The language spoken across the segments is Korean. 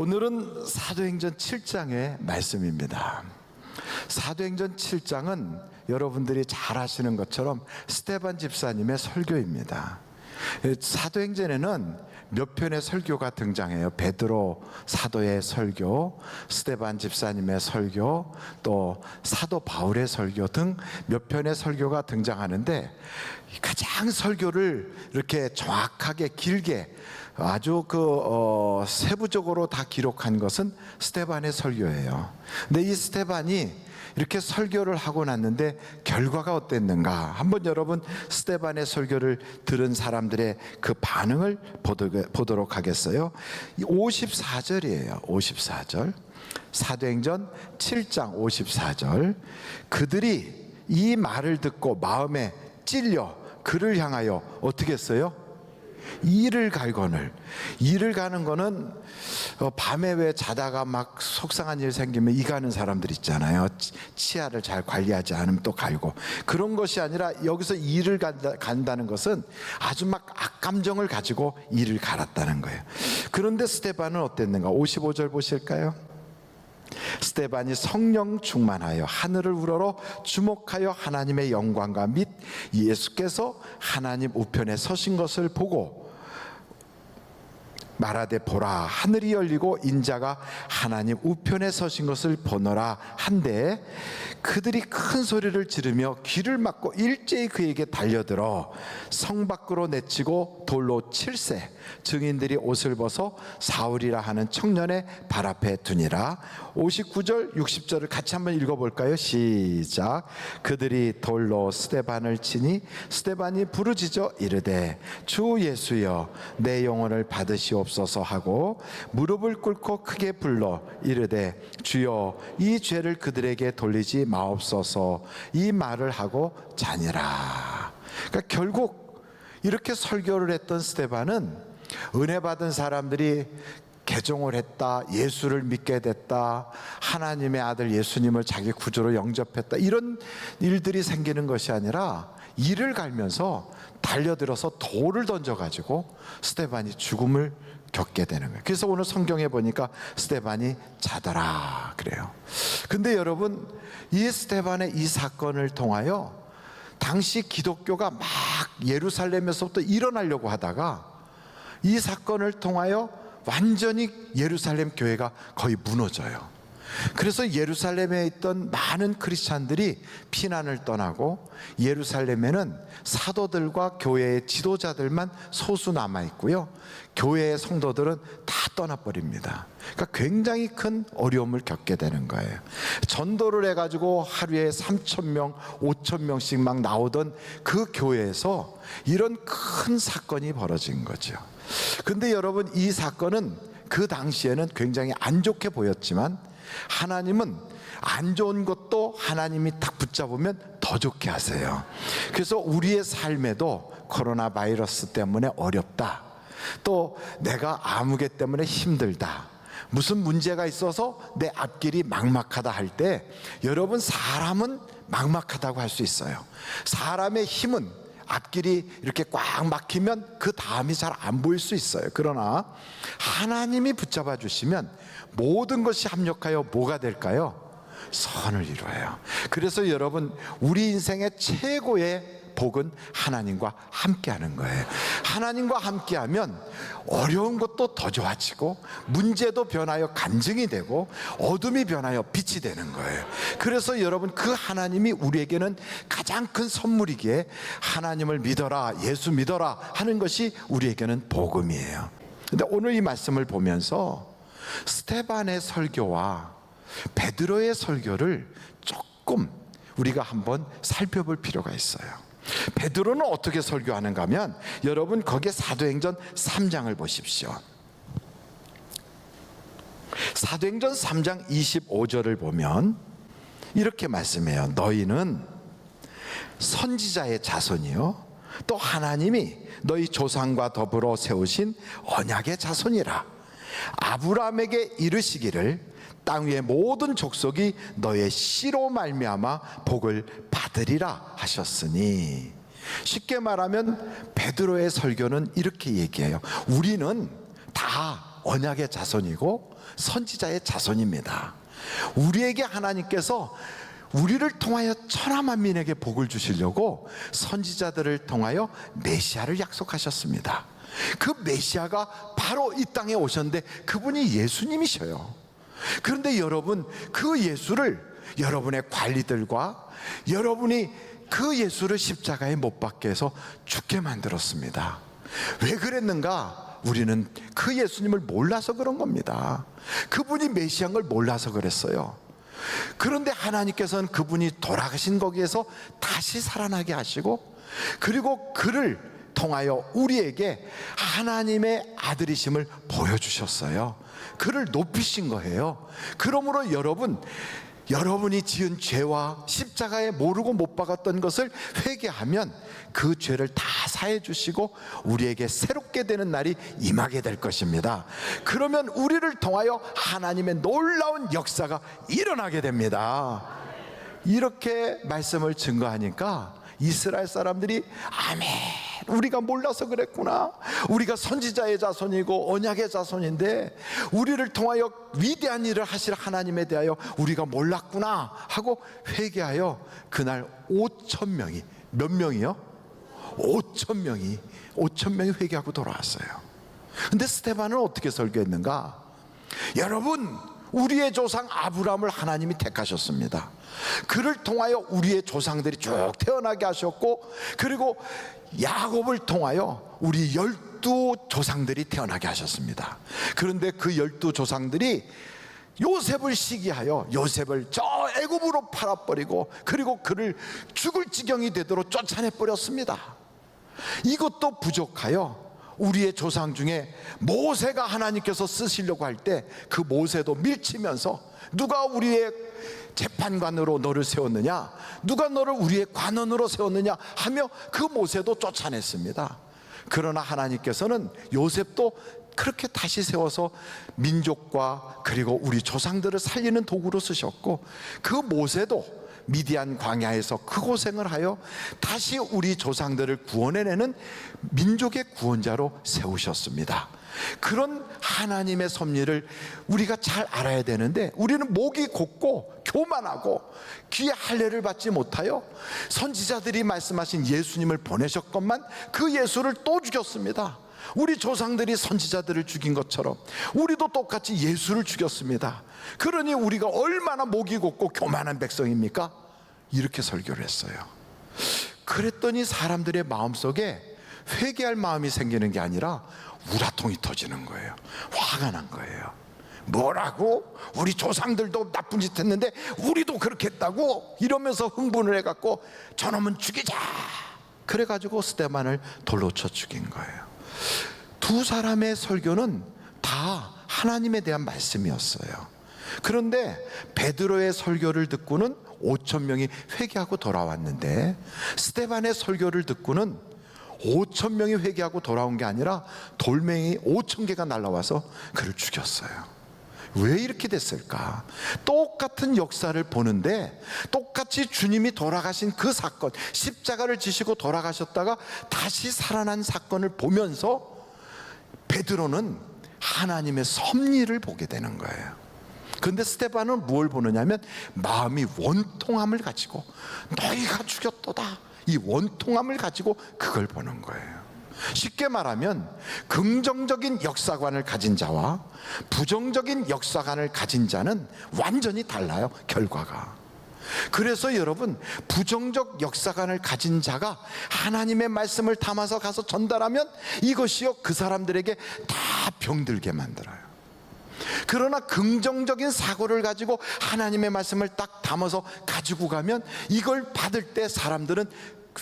오늘은 사도행전 7장의 말씀입니다. 사도행전 7장은 여러분들이 잘 아시는 것처럼 스데반 집사님의 설교입니다. 사도행전에는 몇 편의 설교가 등장해요. 베드로 사도의 설교, 스데반 집사님의 설교, 또 사도 바울의 설교 등 몇 편의 설교가 등장하는데, 가장 설교를 이렇게 정확하게 길게 아주 세부적으로 다 기록한 것은 스데반의 설교예요. 근데 이 스데반이 이렇게 설교를 하고 났는데 결과가 어땠는가? 한번 여러분 스데반의 설교를 들은 사람들의 그 반응을 보도록 하겠어요. 54절이에요. 54절. 사도행전 7장 54절. 그들이 이 말을 듣고 마음에 찔려 그를 향하여 어떻게 했어요? 이를 갈거늘. 이를 가는 거는 밤에 왜 자다가 막 속상한 일 생기면 이 가는 사람들 있잖아요. 치아를 잘 관리하지 않으면 또 갈고, 그런 것이 아니라 여기서 이를 간다는 것은 아주 막 악감정을 가지고 이를 갈았다는 거예요. 그런데 스데반은 어땠는가? 55절 보실까요? 스데반이 성령 충만하여 하늘을 우러러 주목하여 하나님의 영광과 및 예수께서 하나님 우편에 서신 것을 보고 말하되 보라, 하늘이 열리고 인자가 하나님 우편에 서신 것을 보노라 한데, 그들이 큰 소리를 지르며 귀를 막고 일제히 그에게 달려들어 성 밖으로 내치고 돌로 칠세, 증인들이 옷을 벗어 사울이라 하는 청년의 발 앞에 두니라. 59절 60절을 같이 한번 읽어볼까요? 시작. 그들이 돌로 스데반을 치니 스데반이 부르짖어 이르되 주 예수여 내 영혼을 받으시옵소서 하고 무릎을 꿇고 크게 불러 이르되 주여 이 죄를 그들에게 돌리지 마옵소서, 이 말을 하고 자니라. 그러니까 결국 이렇게 설교를 했던 스데반은 은혜 받은 사람들이 개종을 했다, 예수를 믿게 됐다, 하나님의 아들 예수님을 자기 구주로 영접했다, 이런 일들이 생기는 것이 아니라 이를 갈면서 달려들어서 돌을 던져가지고 스데반이 죽음을 겪게 되는 거예요. 그래서 오늘 성경에 보니까 스데반이 자더라 그래요. 근데 여러분, 이 스데반의 이 사건을 통하여 당시 기독교가 막 예루살렘에서부터 일어나려고 하다가 이 사건을 통하여 완전히 예루살렘 교회가 거의 무너져요. 그래서 예루살렘에 있던 많은 크리스찬들이 피난을 떠나고 예루살렘에는 사도들과 교회의 지도자들만 소수 남아있고요, 교회의 성도들은 다 떠나버립니다. 그러니까 굉장히 큰 어려움을 겪게 되는 거예요. 전도를 해가지고 하루에 3,000명 5,000명씩 막 나오던 그 교회에서 이런 큰 사건이 벌어진 거죠. 근데 여러분, 이 사건은 그 당시에는 굉장히 안 좋게 보였지만 하나님은 안 좋은 것도 하나님이 딱 붙잡으면 더 좋게 하세요. 그래서 우리의 삶에도 코로나 바이러스 때문에 어렵다, 또 내가 아무개 때문에 힘들다, 무슨 문제가 있어서 내 앞길이 막막하다 할 때, 여러분, 사람은 막막하다고 할 수 있어요. 사람의 힘은 앞길이 이렇게 꽉 막히면 그 다음이 잘 안 보일 수 있어요. 그러나 하나님이 붙잡아 주시면 모든 것이 합력하여 뭐가 될까요? 선을 이루어요. 그래서 여러분, 우리 인생의 최고의 복은 하나님과 함께하는 거예요. 하나님과 함께하면 어려운 것도 더 좋아지고, 문제도 변하여 간증이 되고, 어둠이 변하여 빛이 되는 거예요. 그래서 여러분, 그 하나님이 우리에게는 가장 큰 선물이기에 하나님을 믿어라, 예수 믿어라 하는 것이 우리에게는 복음이에요. 근데 오늘 이 말씀을 보면서 스데반의 설교와 베드로의 설교를 조금 우리가 한번 살펴볼 필요가 있어요. 베드로는 어떻게 설교하는가 하면, 여러분 거기에 사도행전 3장을 보십시오. 사도행전 3장 25절을 보면 이렇게 말씀해요. 너희는 선지자의 자손이요 또 하나님이 너희 조상과 더불어 세우신 언약의 자손이라. 아브라함에게 이르시기를 땅 위의 모든 족속이 너의 씨로 말미암아 복을 받으리라 하셨으니. 쉽게 말하면 베드로의 설교는 이렇게 얘기해요. 우리는 다 언약의 자손이고 선지자의 자손입니다. 우리에게 하나님께서 우리를 통하여 천하 만민에게 복을 주시려고 선지자들을 통하여 메시아를 약속하셨습니다. 그 메시아가 바로 이 땅에 오셨는데 그분이 예수님이셔요. 그런데 여러분, 그 예수를 여러분의 관리들과 여러분이 그 예수를 십자가에 못 박게 해서 죽게 만들었습니다. 왜 그랬는가? 우리는 그 예수님을 몰라서 그런 겁니다. 그분이 메시아인 걸 몰라서 그랬어요. 그런데 하나님께서는 그분이 돌아가신 거기에서 다시 살아나게 하시고, 그리고 그를 통하여 우리에게 하나님의 아들이심을 보여주셨어요. 그를 높이신 거예요. 그러므로 여러분이 지은 죄와 십자가에 모르고 못 박았던 것을 회개하면 그 죄를 다 사해 주시고 우리에게 새롭게 되는 날이 임하게 될 것입니다. 그러면 우리를 통하여 하나님의 놀라운 역사가 일어나게 됩니다. 이렇게 말씀을 증거하니까 이스라엘 사람들이 아멘, 우리가 몰라서 그랬구나, 우리가 선지자의 자손이고 언약의 자손인데 우리를 통하여 위대한 일을 하실 하나님에 대하여 우리가 몰랐구나 하고 회개하여 그날 5,000명이, 몇 명이요? 5,000명이 회개하고 돌아왔어요. 근데 스데반은 어떻게 설교했는가? 여러분, 우리의 조상 아브라함을 하나님이 택하셨습니다. 그를 통하여 우리의 조상들이 쭉 태어나게 하셨고, 그리고 야곱을 통하여 우리 12조상들이 태어나게 하셨습니다. 그런데 그 12조상들이 요셉을 시기하여 요셉을 저 애굽으로 팔아버리고, 그리고 그를 죽을 지경이 되도록 쫓아내버렸습니다. 이것도 부족하여 우리의 조상 중에 모세가 하나님께서 쓰시려고 할 때 그 모세도 밀치면서 누가 우리의 재판관으로 너를 세웠느냐, 누가 너를 우리의 관원으로 세웠느냐 하며 그 모세도 쫓아냈습니다. 그러나 하나님께서는 요셉도 그렇게 다시 세워서 민족과 그리고 우리 조상들을 살리는 도구로 쓰셨고, 그 모세도 미디안 광야에서 그 고생을 하여 다시 우리 조상들을 구원해내는 민족의 구원자로 세우셨습니다. 그런 하나님의 섭리를 우리가 잘 알아야 되는데, 우리는 목이 곧고 교만하고 귀에 할례를 받지 못하여 선지자들이 말씀하신 예수님을 보내셨건만 그 예수를 또 죽였습니다. 우리 조상들이 선지자들을 죽인 것처럼 우리도 똑같이 예수를 죽였습니다. 그러니 우리가 얼마나 목이 곧고 교만한 백성입니까? 이렇게 설교를 했어요. 그랬더니 사람들의 마음속에 회개할 마음이 생기는 게 아니라 우라통이 터지는 거예요. 화가 난 거예요. 뭐라고? 우리 조상들도 나쁜 짓 했는데 우리도 그렇게 했다고? 이러면서 흥분을 해갖고 저놈은 죽이자! 그래가지고 스데반을 돌로 쳐 죽인 거예요. 두 사람의 설교는 다 하나님에 대한 말씀이었어요. 그런데 베드로의 설교를 듣고는 5,000명이 회개하고 돌아왔는데, 스데반의 설교를 듣고는 5,000명이 회개하고 돌아온 게 아니라 돌멩이 5,000개가 날라와서 그를 죽였어요. 왜 이렇게 됐을까? 똑같은 역사를 보는데, 똑같이 주님이 돌아가신 그 사건, 십자가를 지시고 돌아가셨다가 다시 살아난 사건을 보면서 베드로는 하나님의 섭리를 보게 되는 거예요. 그런데 스데반은 뭘 보느냐면 마음이 원통함을 가지고, 너희가 죽였도다, 이 원통함을 가지고 그걸 보는 거예요. 쉽게 말하면 긍정적인 역사관을 가진 자와 부정적인 역사관을 가진 자는 완전히 달라요, 결과가. 그래서 여러분, 부정적 역사관을 가진 자가 하나님의 말씀을 담아서 가서 전달하면 이것이요, 그 사람들에게 다 병들게 만들어요. 그러나 긍정적인 사고를 가지고 하나님의 말씀을 딱 담아서 가지고 가면 이걸 받을 때 사람들은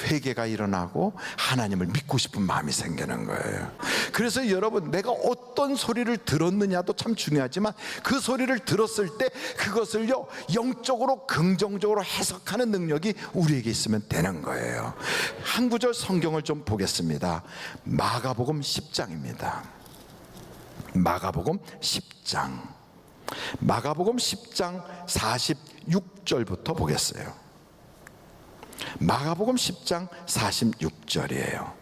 회개가 일어나고 하나님을 믿고 싶은 마음이 생기는 거예요. 그래서 여러분, 내가 어떤 소리를 들었느냐도 참 중요하지만 그 소리를 들었을 때 그것을요, 영적으로 긍정적으로 해석하는 능력이 우리에게 있으면 되는 거예요. 한 구절 성경을 좀 보겠습니다. 마가복음 10장입니다. 마가복음 10장 46절부터 보겠어요. 마가복음 10장 46절이에요.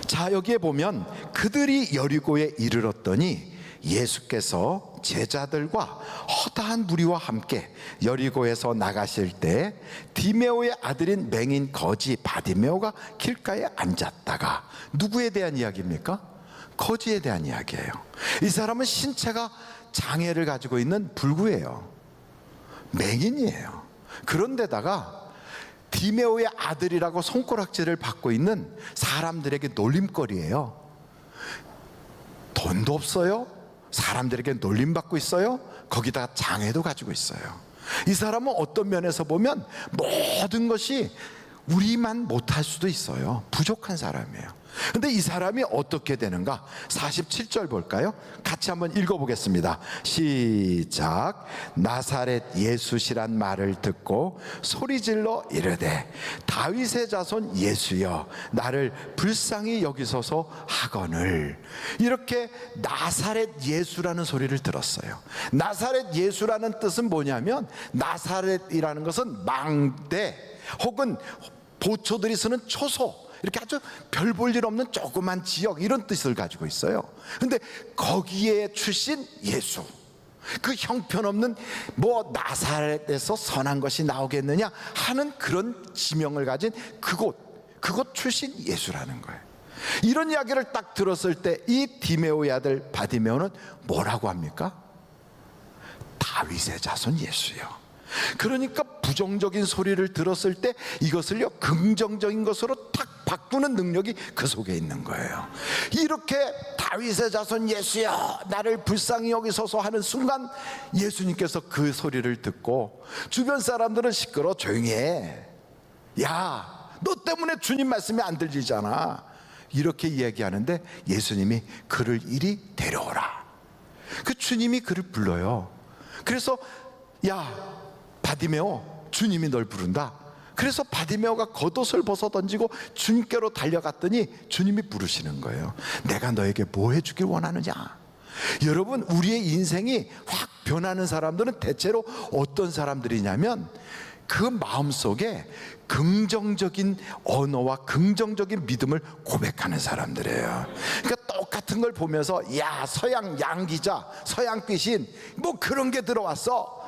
자, 여기에 보면 그들이 여리고에 이르렀더니 예수께서 제자들과 허다한 무리와 함께 여리고에서 나가실 때 디메오의 아들인 맹인 거지 바디메오가 길가에 앉았다가, 누구에 대한 이야기입니까? 거지에 대한 이야기예요. 이 사람은 신체가 장애를 가지고 있는 불구예요. 맹인이에요. 그런데다가 디메오의 아들이라고 손가락질을 받고 있는 사람들에게 놀림거리예요. 돈도 없어요. 사람들에게 놀림받고 있어요. 거기다가 장애도 가지고 있어요. 이 사람은 어떤 면에서 보면 모든 것이 우리만 못할 수도 있어요. 부족한 사람이에요. 근데 이 사람이 어떻게 되는가? 47절 볼까요? 같이 한번 읽어보겠습니다. 시작. 나사렛 예수시란 말을 듣고 소리질러 이르되 다윗의 자손 예수여 나를 불쌍히 여기소서 하거늘. 이렇게 나사렛 예수라는 소리를 들었어요. 나사렛 예수라는 뜻은 뭐냐면, 나사렛이라는 것은 망대 혹은 보초들이 쓰는 초소, 이렇게 아주 별 볼 일 없는 조그만 지역, 이런 뜻을 가지고 있어요. 근데 거기에 출신 예수, 그 형편없는 뭐 나사렛에서 선한 것이 나오겠느냐 하는 그런 지명을 가진 그곳 출신 예수라는 거예요. 이런 이야기를 딱 들었을 때 이 디메오의 아들 바디메오는 뭐라고 합니까? 다윗의 자손 예수요. 그러니까 부정적인 소리를 들었을 때 이것을요 긍정적인 것으로 탁 바꾸는 능력이 그 속에 있는 거예요. 이렇게 다윗의 자손 예수여 나를 불쌍히 여기소서 하는 순간 예수님께서 그 소리를 듣고 주변 사람들은 시끄러 조용히 해, 야 너 때문에 주님 말씀이 안 들리잖아, 이렇게 얘기하는데 예수님이 그를 이리 데려오라. 그 주님이 그를 불러요. 그래서 야 바디메오, 주님이 널 부른다. 그래서 바디메오가 겉옷을 벗어 던지고 주님께로 달려갔더니 주님이 부르시는 거예요. 내가 너에게 뭐 해주길 원하느냐. 여러분, 우리의 인생이 확 변하는 사람들은 대체로 어떤 사람들이냐면 그 마음속에 긍정적인 언어와 긍정적인 믿음을 고백하는 사람들이에요. 그러니까 똑같은 걸 보면서 야 서양 양기자, 서양 귀신 뭐 그런 게 들어왔어,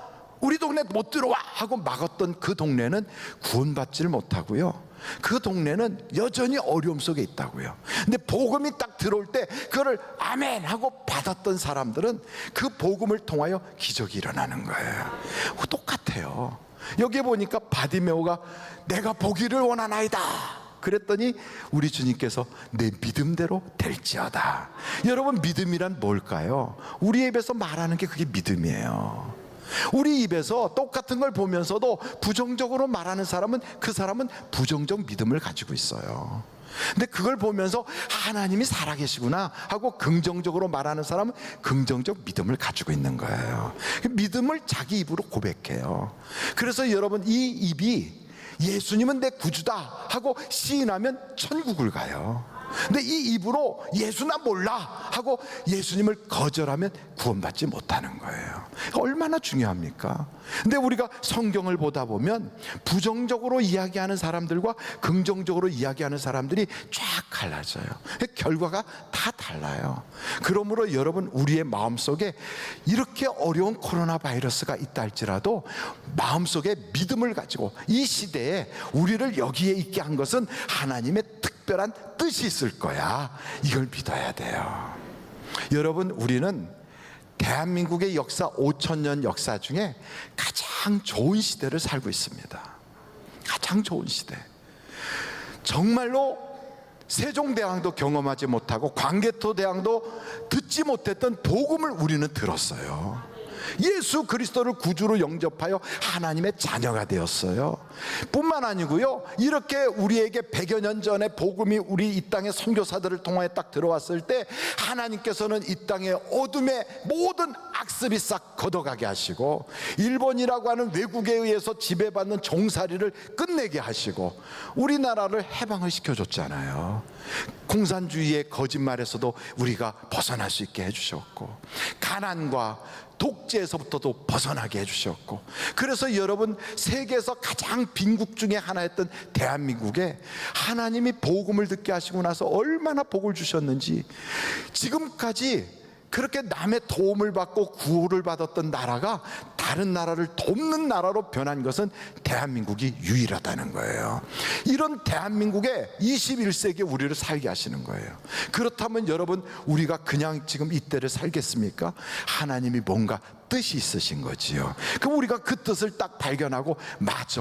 우리 동네 못 들어와 하고 막았던 그 동네는 구원받지를 못하고요, 그 동네는 여전히 어려움 속에 있다고요. 근데 복음이 딱 들어올 때 그거를 아멘 하고 받았던 사람들은 그 복음을 통하여 기적이 일어나는 거예요. 똑같아요. 여기 보니까 바디메오가 내가 보기를 원하나이다 그랬더니 우리 주님께서 내 믿음대로 될지어다. 여러분, 믿음이란 뭘까요? 우리 입에서 말하는 게 그게 믿음이에요. 우리 입에서 똑같은 걸 보면서도 부정적으로 말하는 사람은 그 사람은 부정적 믿음을 가지고 있어요. 근데 그걸 보면서 하나님이 살아계시구나 하고 긍정적으로 말하는 사람은 긍정적 믿음을 가지고 있는 거예요. 믿음을 자기 입으로 고백해요. 그래서 여러분, 이 입이 예수님은 내 구주다 하고 시인하면 천국을 가요. 근데 이 입으로 예수 나 몰라 하고 예수님을 거절하면 구원받지 못하는 거예요. 얼마나 중요합니까? 근데 우리가 성경을 보다 보면 부정적으로 이야기하는 사람들과 긍정적으로 이야기하는 사람들이 쫙 갈라져요. 결과가 다 달라요. 그러므로 여러분, 우리의 마음속에 이렇게 어려운 코로나 바이러스가 있다 할지라도 마음속에 믿음을 가지고 이 시대에 우리를 여기에 있게 한 것은 하나님의 특별한 뜻이 있을 거야, 이걸 믿어야 돼요. 여러분, 우리는 대한민국의 역사 5,000년 역사 중에 가장 좋은 시대를 살고 있습니다. 가장 좋은 시대. 정말로 세종대왕도 경험하지 못하고 광개토대왕도 듣지 못했던 복음을 우리는 들었어요. 예수 그리스도를 구주로 영접하여 하나님의 자녀가 되었어요. 뿐만 아니고요, 이렇게 우리에게 100여 년 전에 복음이 우리 이 땅의 선교사들을 통하여 딱 들어왔을 때 하나님께서는 이 땅의 어둠의 모든 악습이 싹 걷어가게 하시고, 일본이라고 하는 외국에 의해서 지배받는 종살이를 끝내게 하시고, 우리나라를 해방을 시켜줬잖아요. 공산주의의 거짓말에서도 우리가 벗어날 수 있게 해주셨고, 가난과 독재에서부터도 벗어나게 해주셨고, 그래서 여러분, 세계에서 가장 빈국 중에 하나였던 대한민국에 하나님이 복음을 듣게 하시고 나서 얼마나 복을 주셨는지, 지금까지 그렇게 남의 도움을 받고 구호를 받았던 나라가 다른 나라를 돕는 나라로 변한 것은 대한민국이 유일하다는 거예요. 이런 대한민국에 21세기에 우리를 살게 하시는 거예요. 그렇다면 여러분, 우리가 그냥 지금 이때를 살겠습니까? 하나님이 뭔가 뜻이 있으신 거지요. 그럼 우리가 그 뜻을 딱 발견하고, 맞아,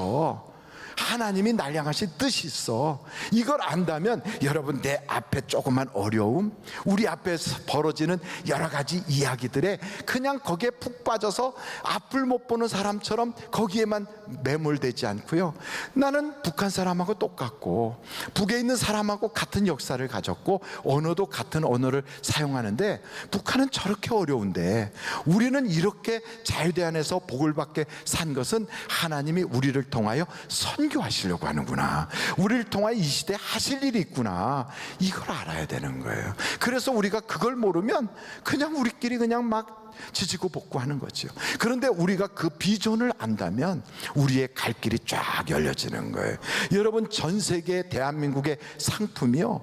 하나님이 날 향하신 뜻이 있어. 이걸 안다면 여러분, 내 앞에 조그만 어려움, 우리 앞에 벌어지는 여러 가지 이야기들에 그냥 거기에 푹 빠져서 앞을 못 보는 사람처럼 거기에만 매몰되지 않고요, 나는 북한 사람하고 똑같고 북에 있는 사람하고 같은 역사를 가졌고 언어도 같은 언어를 사용하는데, 북한은 저렇게 어려운데 우리는 이렇게 자유대 안에서 복을 받게 산 것은 하나님이 우리를 통하여 선교하시려고 하는구나, 우리를 통하여 이 시대에 하실 일이 있구나, 이걸 알아야 되는 거예요. 그래서 우리가 그걸 모르면 그냥 우리끼리 그냥 막 지지고 볶고하는 거죠. 그런데 우리가 그 비전을 안다면 우리의 갈 길이 쫙 열려지는 거예요. 여러분, 전 세계 대한민국의 상품이요,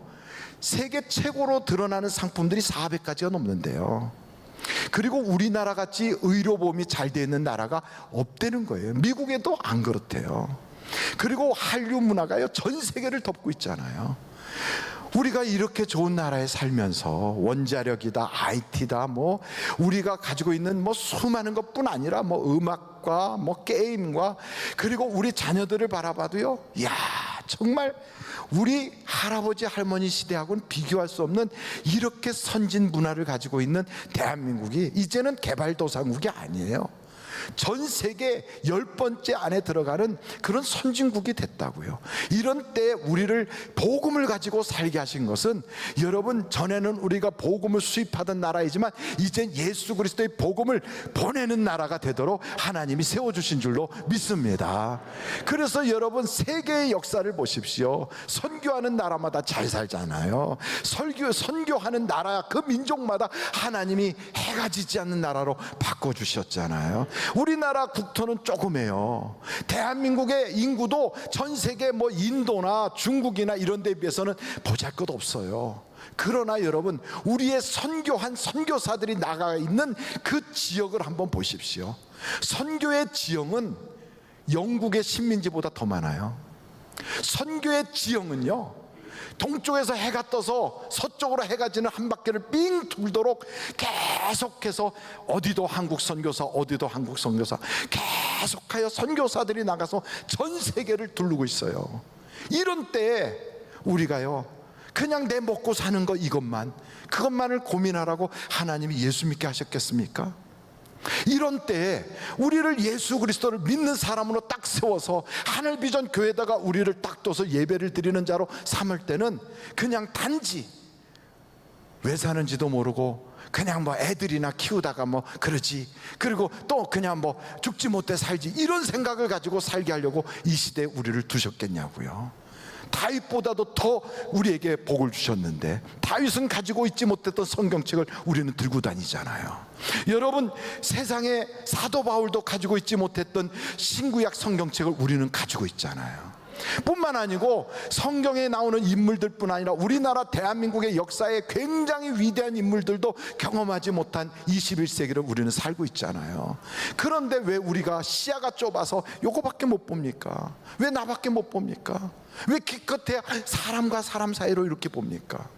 세계 최고로 드러나는 상품들이 400가지가 넘는데요. 그리고 우리나라 같이 의료보험이 잘 되어 있는 나라가 없다는 거예요. 미국에도 안 그렇대요. 그리고 한류 문화가요, 전 세계를 덮고 있잖아요. 우리가 이렇게 좋은 나라에 살면서 원자력이다, IT다, 뭐 우리가 가지고 있는 뭐 수많은 것뿐 아니라 뭐 음악과 뭐 게임과, 그리고 우리 자녀들을 바라봐도요, 이야, 정말 우리 할아버지 할머니 시대하고는 비교할 수 없는 이렇게 선진 문화를 가지고 있는 대한민국이 이제는 개발도상국이 아니에요. 전 세계 10번째 안에 들어가는 그런 선진국이 됐다고요. 이런 때 우리를 복음을 가지고 살게 하신 것은, 여러분, 전에는 우리가 복음을 수입하던 나라이지만 이젠 예수 그리스도의 복음을 보내는 나라가 되도록 하나님이 세워주신 줄로 믿습니다. 그래서 여러분, 세계의 역사를 보십시오. 선교하는 나라마다 잘 살잖아요. 선교하는 나라, 그 민족마다 하나님이 해가 지지 않는 나라로 바꿔주셨잖아요. 우리나라 국토는 조그매요. 대한민국의 인구도 전 세계 뭐 인도나 중국이나 이런 데에 비해서는 보잘것 없어요. 그러나 여러분, 우리의 선교한 선교사들이 나가 있는 그 지역을 한번 보십시오. 선교의 지형은 영국의 식민지보다 더 많아요. 선교의 지형은요, 동쪽에서 해가 떠서 서쪽으로 해가 지는 한 바퀴를 삥 돌도록 계속해서 어디도 한국 선교사, 어디도 한국 선교사, 계속하여 선교사들이 나가서 전 세계를 두르고 있어요. 이런 때에 우리가요, 그냥 내 먹고 사는 거 그것만을 고민하라고 하나님이 예수 믿게 하셨겠습니까? 이런 때에 우리를 예수 그리스도를 믿는 사람으로 딱 세워서 하늘비전 교회에다가 우리를 딱 둬서 예배를 드리는 자로 삼을 때는 그냥 단지 왜 사는지도 모르고 그냥 뭐 애들이나 키우다가 뭐 그러지, 그리고 또 그냥 뭐 죽지 못해 살지, 이런 생각을 가지고 살게 하려고 이 시대에 우리를 두셨겠냐고요. 다윗보다도 더 우리에게 복을 주셨는데, 다윗은 가지고 있지 못했던 성경책을 우리는 들고 다니잖아요. 여러분, 세상에 사도 바울도 가지고 있지 못했던 신구약 성경책을 우리는 가지고 있잖아요. 뿐만 아니고 성경에 나오는 인물들뿐 아니라 우리나라 대한민국의 역사에 굉장히 위대한 인물들도 경험하지 못한 21세기를 우리는 살고 있잖아요. 그런데 왜 우리가 시야가 좁아서 요거밖에 못 봅니까? 왜 나밖에 못 봅니까? 왜 기껏해야 사람과 사람 사이로 이렇게 봅니까?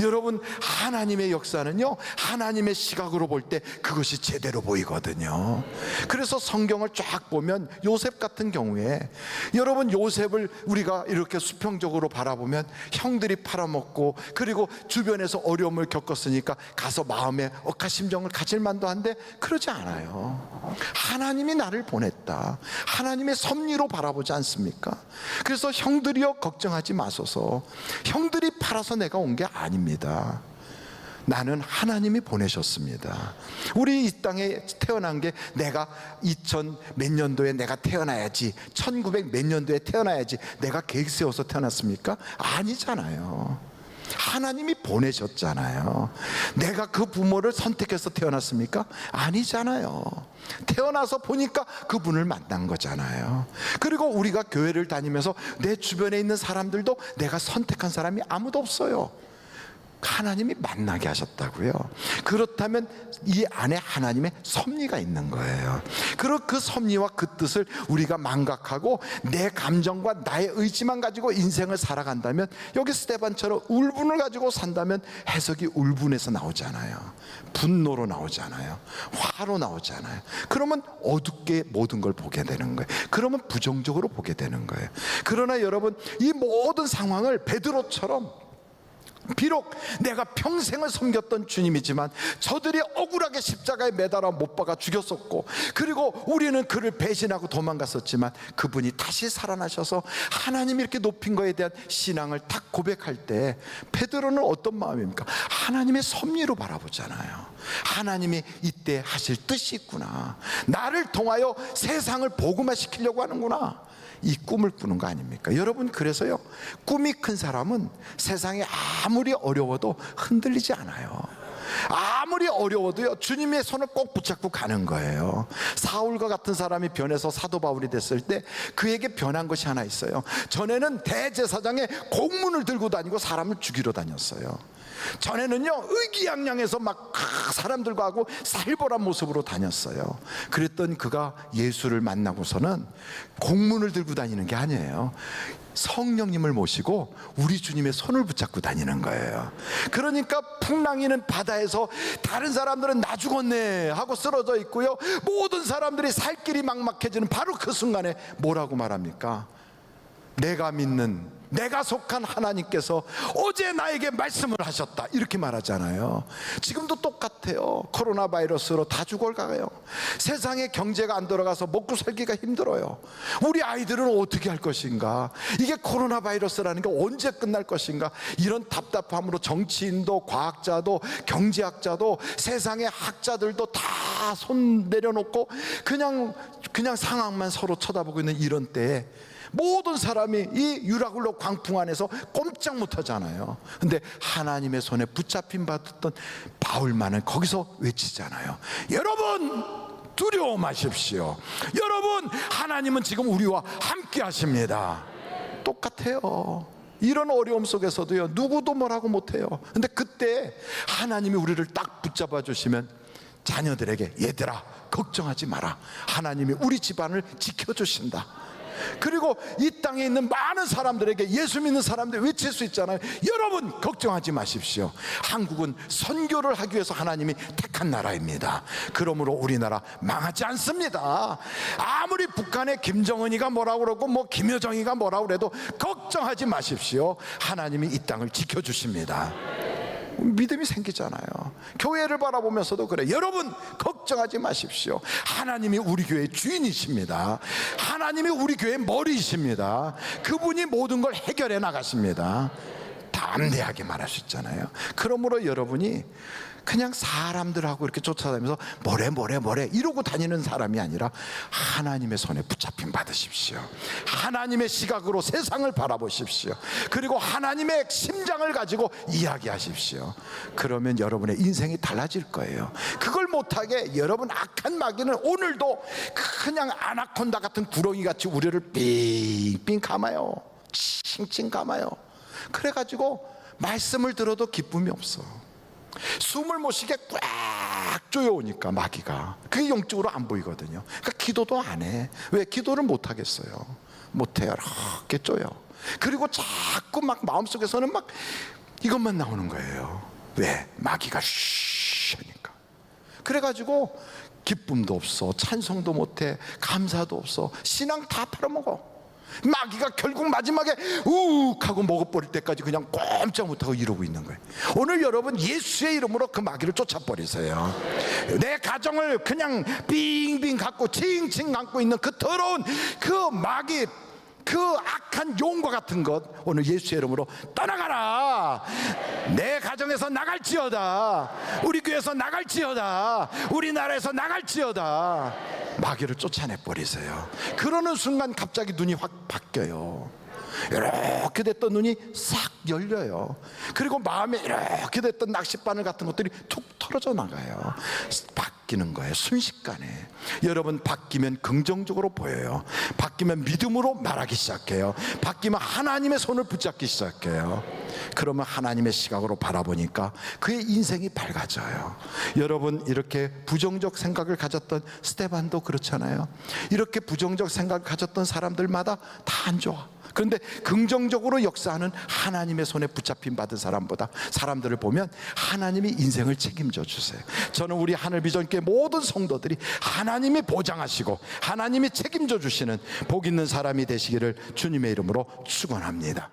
여러분, 하나님의 역사는요, 하나님의 시각으로 볼 때 그것이 제대로 보이거든요. 그래서 성경을 쫙 보면 요셉 같은 경우에, 여러분, 요셉을 우리가 이렇게 수평적으로 바라보면 형들이 팔아먹고 그리고 주변에서 어려움을 겪었으니까 가서 마음에 억하심정을 가질 만도 한데, 그러지 않아요. 하나님이 나를 보냈다, 하나님의 섭리로 바라보지 않습니까? 그래서 형들이여 걱정하지 마소서, 형들이 팔아서 내가 온 게 아닙니다. 나는 하나님이 보내셨습니다. 우리 이 땅에 태어난 게 내가 2000 몇 년도에 내가 태어나야지, 1900 몇 년도에 태어나야지 내가 계획 세워서 태어났습니까? 아니잖아요. 하나님이 보내셨잖아요. 내가 그 부모를 선택해서 태어났습니까? 아니잖아요. 태어나서 보니까 그분을 만난 거잖아요. 그리고 우리가 교회를 다니면서 내 주변에 있는 사람들도 내가 선택한 사람이 아무도 없어요. 하나님이 만나게 하셨다고요. 그렇다면 이 안에 하나님의 섭리가 있는 거예요. 그리고 그 섭리와 그 뜻을 우리가 망각하고 내 감정과 나의 의지만 가지고 인생을 살아간다면, 여기 스데반처럼 울분을 가지고 산다면 해석이 울분에서 나오잖아요. 분노로 나오잖아요. 화로 나오잖아요. 그러면 어둡게 모든 걸 보게 되는 거예요. 그러면 부정적으로 보게 되는 거예요. 그러나 여러분, 이 모든 상황을 베드로처럼, 비록 내가 평생을 섬겼던 주님이지만 저들이 억울하게 십자가에 매달아 못 박아 죽였었고, 그리고 우리는 그를 배신하고 도망갔었지만 그분이 다시 살아나셔서 하나님이 이렇게 높인 거에 대한 신앙을 딱 고백할 때 베드로는 어떤 마음입니까? 하나님의 섭리로 바라보잖아요. 하나님이 이때 하실 뜻이 있구나, 나를 통하여 세상을 복음화시키려고 하는구나, 이 꿈을 꾸는 거 아닙니까? 여러분, 그래서요, 꿈이 큰 사람은 세상에 아무리 어려워도 흔들리지 않아요. 아무리 어려워도요, 주님의 손을 꼭 붙잡고 가는 거예요. 사울과 같은 사람이 변해서 사도 바울이 됐을 때 그에게 변한 것이 하나 있어요. 전에는 대제사장의 공문을 들고 다니고 사람을 죽이러 다녔어요. 전에는요, 의기양양해서 막 사람들과 하고 살벌한 모습으로 다녔어요. 그랬던 그가 예수를 만나고서는 공문을 들고 다니는 게 아니에요. 성령님을 모시고 우리 주님의 손을 붙잡고 다니는 거예요. 그러니까 풍랑이는 바다에서 다른 사람들은 나 죽었네 하고 쓰러져 있고요, 모든 사람들이 살 길이 막막해지는 바로 그 순간에 뭐라고 말합니까? 내가 믿는, 내가 속한 하나님께서 어제 나에게 말씀을 하셨다, 이렇게 말하잖아요. 지금도 똑같아요. 코로나 바이러스로 다 죽어가요. 세상에 경제가 안 돌아가서 먹고 살기가 힘들어요. 우리 아이들은 어떻게 할 것인가? 이게 코로나 바이러스라는 게 언제 끝날 것인가? 이런 답답함으로 정치인도 과학자도 경제학자도 세상의 학자들도 다 손 내려놓고 그냥 상황만 서로 쳐다보고 있는 이런 때에 모든 사람이 이 유라굴로 광풍 안에서 꼼짝 못하잖아요. 근데 하나님의 손에 붙잡힌 받았던 바울만은 거기서 외치잖아요. 여러분, 두려워 마십시오. 여러분, 하나님은 지금 우리와 함께 하십니다. 똑같아요. 이런 어려움 속에서도요, 누구도 뭐라고 못해요. 근데 그때 하나님이 우리를 딱 붙잡아 주시면 자녀들에게, 얘들아 걱정하지 마라, 하나님이 우리 집안을 지켜주신다. 그리고 이 땅에 있는 많은 사람들에게, 예수 믿는 사람들 외칠 수 있잖아요. 여러분 걱정하지 마십시오. 한국은 선교를 하기 위해서 하나님이 택한 나라입니다. 그러므로 우리나라 망하지 않습니다. 아무리 북한의 김정은이가 뭐라고 그러고 뭐 김여정이가 뭐라고 그래도 걱정하지 마십시오. 하나님이 이 땅을 지켜주십니다. 믿음이 생기잖아요. 교회를 바라보면서도 그래. 여러분 걱정하지 마십시오. 하나님이 우리 교회의 주인이십니다. 하나님이 우리 교회의 머리이십니다. 그분이 모든 걸 해결해 나가십니다. 담대하게 말할 수 있잖아요. 그러므로 여러분이 그냥 사람들하고 이렇게 쫓아다니면서 뭐래 이러고 다니는 사람이 아니라 하나님의 손에 붙잡힘 받으십시오. 하나님의 시각으로 세상을 바라보십시오. 그리고 하나님의 심장을 가지고 이야기하십시오. 그러면 여러분의 인생이 달라질 거예요. 그걸 못하게 여러분 악한 마귀는 오늘도 그냥 아나콘다 같은 구렁이 같이 우리를 빙빙 감아요. 칭칭 감아요. 그래가지고 말씀을 들어도 기쁨이 없어. 숨을 못 쉬게 꽉 조여오니까 마귀가, 그게 영적으로 안 보이거든요. 그러니까 기도도 안 해. 왜? 기도를 못 하겠어요. 못해요. 이렇게 쪼여. 그리고 자꾸 막 마음속에서는 막 이것만 나오는 거예요. 왜? 마귀가 쉬 하니까. 그래가지고 기쁨도 없어, 찬송도 못해, 감사도 없어, 신앙 다 팔아먹어. 마귀가 결국 마지막에 우욱 하고 먹어버릴 때까지 그냥 꼼짝 못하고 이러고 있는 거예요. 오늘 여러분 예수의 이름으로 그 마귀를 쫓아버리세요. 내 가정을 그냥 빙빙 갖고 칭칭 감고 있는 그 더러운 그 마귀, 그 악한 용과 같은 것 오늘 예수의 이름으로 떠나가라. 내 가정에서 나갈지어다, 우리 교회에서 나갈지어다, 우리나라에서 나갈지어다. 마귀를 쫓아내 버리세요. 그러는 순간 갑자기 눈이 확 바뀌어요. 이렇게 됐던 눈이 싹 열려요. 그리고 마음에 이렇게 됐던 낚싯바늘 같은 것들이 툭 털어져 나가요. 바뀌는 거예요, 순식간에. 여러분, 바뀌면 긍정적으로 보여요. 바뀌면 믿음으로 말하기 시작해요. 바뀌면 하나님의 손을 붙잡기 시작해요. 그러면 하나님의 시각으로 바라보니까 그의 인생이 밝아져요. 여러분, 이렇게 부정적 생각을 가졌던 스데반도 그렇잖아요. 이렇게 부정적 생각을 가졌던 사람들마다 다 안 좋아. 그런데 긍정적으로 역사하는 하나님의 손에 붙잡힘 받은 사람보다 사람들을 보면 하나님이 인생을 책임져 주세요. 저는 우리 하늘비전교회 모든 성도들이 하나님이 보장하시고 하나님이 책임져 주시는 복 있는 사람이 되시기를 주님의 이름으로 축원합니다.